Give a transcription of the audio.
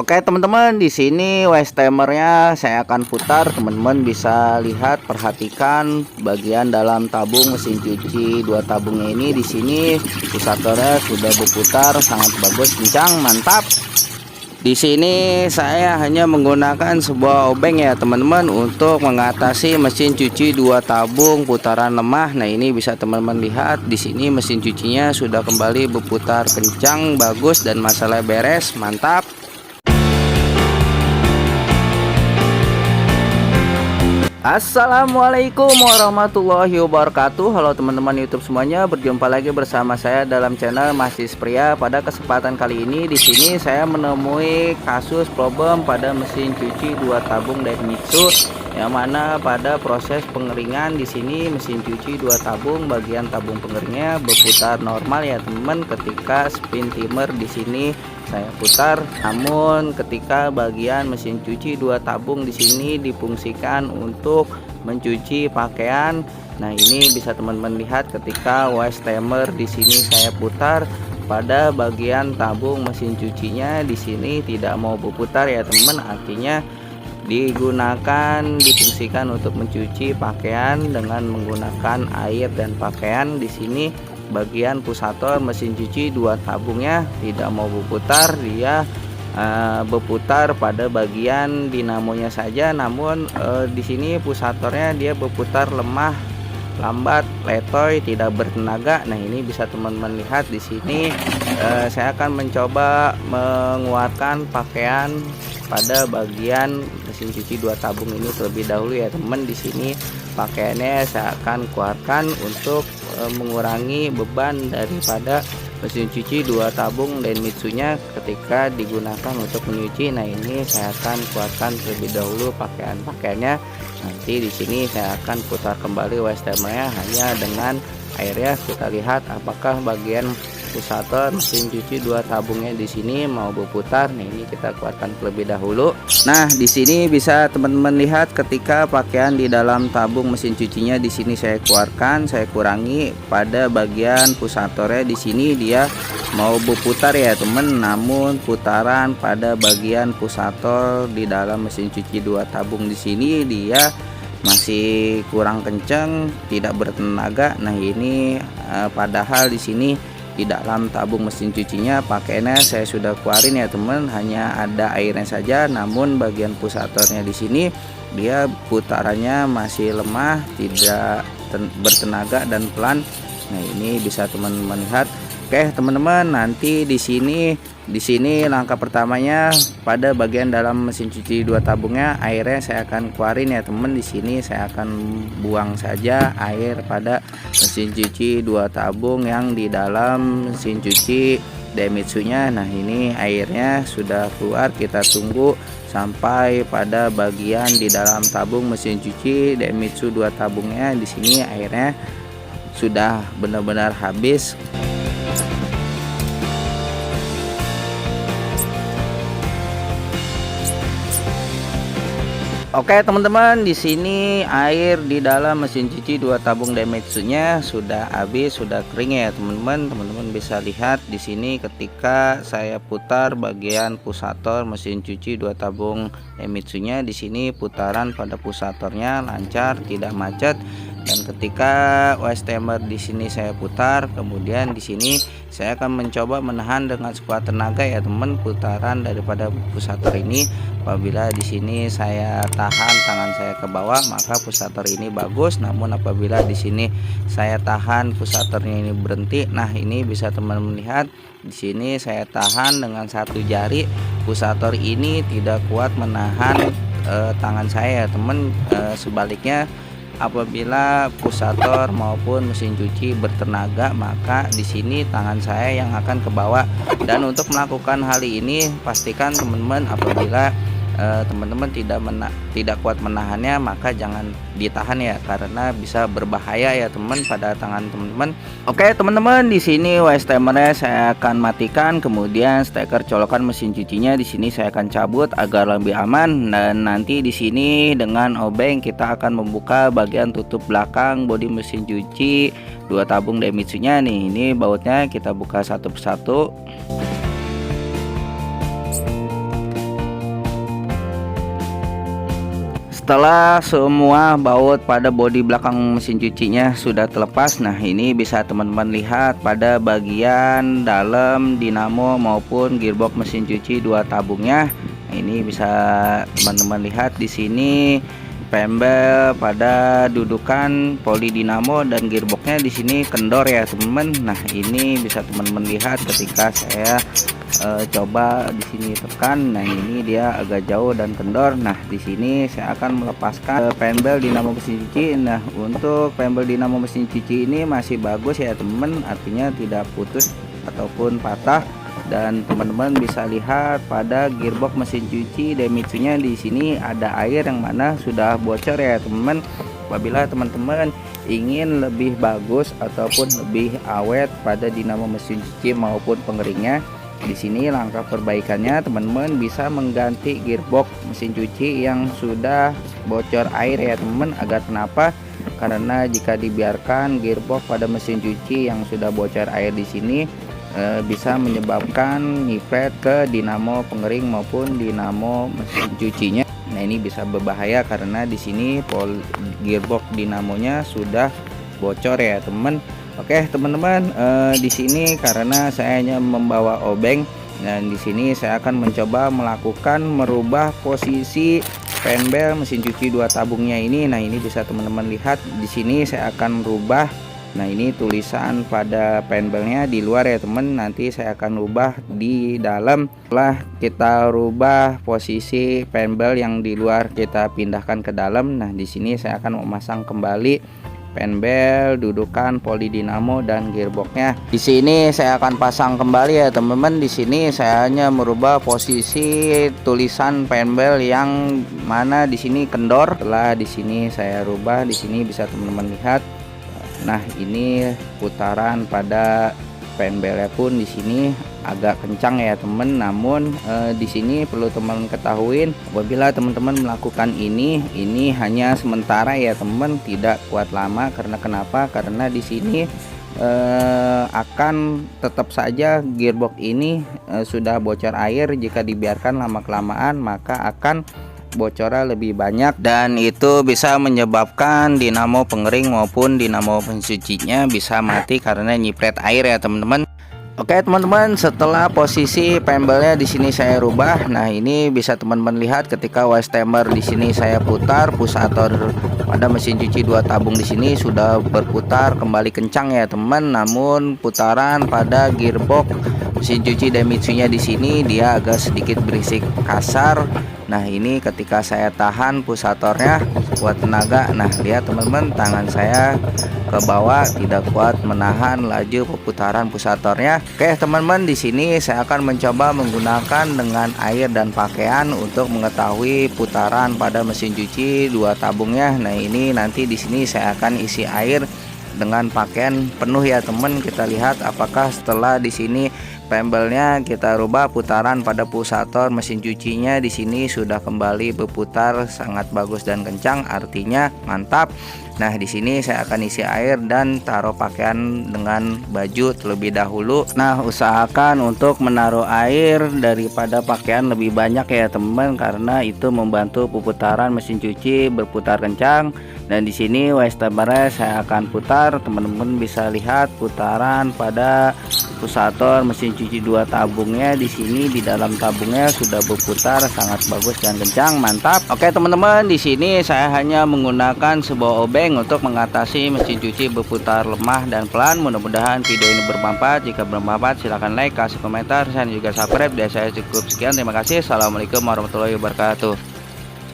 Oke teman-teman, di sini waste timernya saya akan putar. Teman-teman bisa lihat, perhatikan bagian dalam tabung mesin cuci dua tabungnya ini. Di sini pusatornya sudah berputar, sangat bagus, kencang, mantap. Di sini saya hanya menggunakan sebuah obeng ya teman-teman untuk mengatasi mesin cuci dua tabung putaran lemah. Nah ini bisa teman-teman lihat di sini mesin cucinya sudah kembali berputar kencang, bagus, dan masalah beres, mantap. Assalamualaikum warahmatullahi wabarakatuh. Halo teman-teman YouTube semuanya, berjumpa lagi bersama saya dalam channel Mahsis Pria. Pada kesempatan kali ini di sini saya menemui kasus problem pada mesin cuci dua tabung Denmitsu, yang mana pada proses pengeringan di sini mesin cuci dua tabung bagian tabung pengeringnya berputar normal ya teman-teman. Ketika spin timer di sini saya putar, namun ketika bagian mesin cuci dua tabung di sini difungsikan untuk mencuci pakaian. Nah ini bisa teman-teman lihat ketika waste timer di sini saya putar, pada bagian tabung mesin cucinya di sini tidak mau berputar ya teman. Artinya difungsikan untuk mencuci pakaian dengan menggunakan air dan pakaian. Di sini bagian pusator mesin cuci dua tabungnya tidak mau berputar, dia berputar pada bagian dinamonya saja. Namun di sini pusatornya dia berputar lemah, lambat, letoy, tidak bertenaga. Nah ini bisa teman-teman lihat di sini. Saya akan mencoba menguatkan pakaian pada bagian mesin cuci dua tabung ini terlebih dahulu ya teman. Di sini pakaiannya saya akan keluarkan untuk mengurangi beban daripada mesin cuci dua tabung Denmitsu-nya ketika digunakan untuk menyuci. Nah ini saya akan keluarkan terlebih dahulu pakaiannya. Nanti di sini saya akan putar kembali waste timernya hanya dengan airnya. Kita lihat apakah bagian pusator mesin cuci dua tabungnya di sini mau berputar. Nah ini kita keluarkan terlebih dahulu. Nah di sini bisa teman-teman lihat ketika pakaian di dalam tabung mesin cucinya di sini saya keluarkan, saya kurangi pada bagian pusatornya. Di sini dia mau berputar ya teman, namun putaran pada bagian pusator di dalam mesin cuci dua tabung di sini dia masih kurang kencang, tidak bertenaga. Nah ini padahal di sini di dalam tabung mesin cucinya pakaiannya saya sudah keluarin ya teman, hanya ada airnya saja. Namun bagian pusatornya di sini dia putarannya masih lemah, tidak bertenaga dan pelan. Nah ini bisa teman-teman lihat. Oke teman-teman, nanti di sini langkah pertamanya pada bagian dalam mesin cuci dua tabungnya airnya saya akan keluarin ya teman. Di sini saya akan buang saja air pada mesin cuci dua tabung yang di dalam mesin cuci Denmitsu-nya. Nah ini airnya sudah keluar, kita tunggu sampai pada bagian di dalam tabung mesin cuci Denmitsu dua tabungnya. Di sini airnya sudah benar-benar habis. Oke teman-teman, di sini air di dalam mesin cuci dua tabung Denmitsu-nya sudah habis, sudah kering ya teman-teman. Teman-teman bisa lihat di sini ketika saya putar bagian pusator mesin cuci dua tabung Denmitsu-nya, di sini putaran pada pusatornya lancar, tidak macet. Dan ketika waste timer di sini saya putar, kemudian di sini saya akan mencoba menahan dengan sekuat tenaga ya teman putaran daripada pusator ini. Apabila di sini saya tahan tangan saya ke bawah, maka pusator ini bagus. Namun apabila di sini saya tahan pusatornya ini berhenti, nah ini bisa teman-teman lihat di sini saya tahan dengan satu jari, pusator ini tidak kuat menahan tangan saya ya teman. Sebaliknya apabila pusator maupun mesin cuci bertenaga, maka di sini tangan saya yang akan ke bawah. Dan untuk melakukan hal ini pastikan teman-teman apabila teman-teman tidak kuat menahannya, maka jangan ditahan ya, karena bisa berbahaya ya teman pada tangan teman-teman. Oke teman-teman, di sini waste timernya saya akan matikan, kemudian steker colokan mesin cucinya di sini saya akan cabut agar lebih aman. Dan nanti di sini dengan obeng kita akan membuka bagian tutup belakang bodi mesin cuci dua tabung Denmitsu-nya nih. Ini bautnya kita buka satu persatu. setelah semua baut pada bodi belakang mesin cucinya sudah terlepas, nah ini bisa teman-teman lihat pada bagian dalam dinamo maupun gearbox mesin cuci dua tabungnya. Nah, ini bisa teman-teman lihat di sini pembel pada dudukan poli dinamo dan gearboxnya di sini kendor ya teman-teman. Nah ini bisa teman-teman lihat ketika saya coba di sini tekan, nah ini dia agak jauh dan kendor. Nah di sini saya akan melepaskan pembel dinamo mesin cuci. Nah untuk pembel dinamo mesin cuci ini masih bagus ya teman-teman, artinya tidak putus ataupun patah. Dan teman-teman bisa lihat pada gearbox mesin cuci Demitsu-nya di sini ada air yang mana sudah bocor ya teman-teman. Apabila teman-teman ingin lebih bagus ataupun lebih awet pada dinamo mesin cuci maupun pengeringnya, di sini langkah perbaikannya teman-teman bisa mengganti gearbox mesin cuci yang sudah bocor air ya teman-teman. Agar kenapa? Karena jika dibiarkan gearbox pada mesin cuci yang sudah bocor air di sini bisa menyebabkan nyipret ke dinamo pengering maupun dinamo mesin cucinya. Nah ini bisa berbahaya karena di sini gearbox dinamonya sudah bocor ya teman. Oke teman-teman, di sini karena saya hanya membawa obeng, dan di sini saya akan mencoba melakukan merubah posisi pembel mesin cuci dua tabungnya ini. Nah ini bisa teman-teman lihat di sini saya akan merubah. Nah ini tulisan pada pembelnya di luar ya teman, nanti saya akan rubah di dalam. Setelah kita rubah posisi pembel yang di luar kita pindahkan ke dalam. Nah di sini saya akan memasang kembali pembel dudukan poli dinamo dan gearboxnya. Di sini saya akan pasang kembali ya teman-teman. Di sini saya hanya merubah posisi tulisan pembel yang mana di sini kendor. Setelah di sini saya rubah, di sini bisa teman-teman lihat. Nah ini putaran pada pembelnya pun di sini agak kencang ya teman. Namun di sini perlu teman ketahuin, apabila teman-teman melakukan ini hanya sementara ya teman, tidak kuat lama. Karena kenapa? Karena di sini akan tetap saja gearbox ini sudah bocor air. Jika dibiarkan lama kelamaan maka akan bocornya lebih banyak, dan itu bisa menyebabkan dinamo pengering maupun dinamo pencucinya bisa mati karena nyipret air ya teman-teman. Oke teman-teman, setelah posisi pembelnya di sini saya rubah. Nah ini bisa teman-teman lihat ketika wash timer di sini saya putar, pusator pada mesin cuci dua tabung di sini sudah berputar kembali kencang ya teman. Namun putaran pada gearbox mesin cuci Demitsu-nya di sini dia agak sedikit berisik kasar. Nah ini ketika saya tahan pusatornya kuat tenaga. Nah lihat teman-teman, tangan saya ke bawah tidak kuat menahan laju perputaran pusatornya. Oke teman-teman, di sini saya akan mencoba menggunakan dengan air dan pakaian untuk mengetahui putaran pada mesin cuci dua tabungnya. Nah ini nanti di sini saya akan isi air dengan pakaian penuh ya teman. Kita lihat apakah setelah di sini pembelnya kita rubah putaran pada pusator mesin cucinya di sini sudah kembali berputar sangat bagus dan kencang, artinya mantap. Nah di sini saya akan isi air dan taruh pakaian dengan baju terlebih dahulu. Nah usahakan untuk menaruh air daripada pakaian lebih banyak ya teman, karena itu membantu pemutaran mesin cuci berputar kencang. Dan di sini wash timer saya akan putar, teman-teman bisa lihat putaran pada pusator mesin cuci dua tabungnya di sini di dalam tabungnya sudah berputar sangat bagus dan kencang, mantap. Oke teman-teman, di sini saya hanya menggunakan sebuah obeng untuk mengatasi mesin cuci berputar lemah dan pelan. Mudah-mudahan video ini bermanfaat. Jika bermanfaat silahkan like, kasih komentar, dan juga subscribe. Dan saya cukup sekian, terima kasih. Assalamualaikum warahmatullahi wabarakatuh.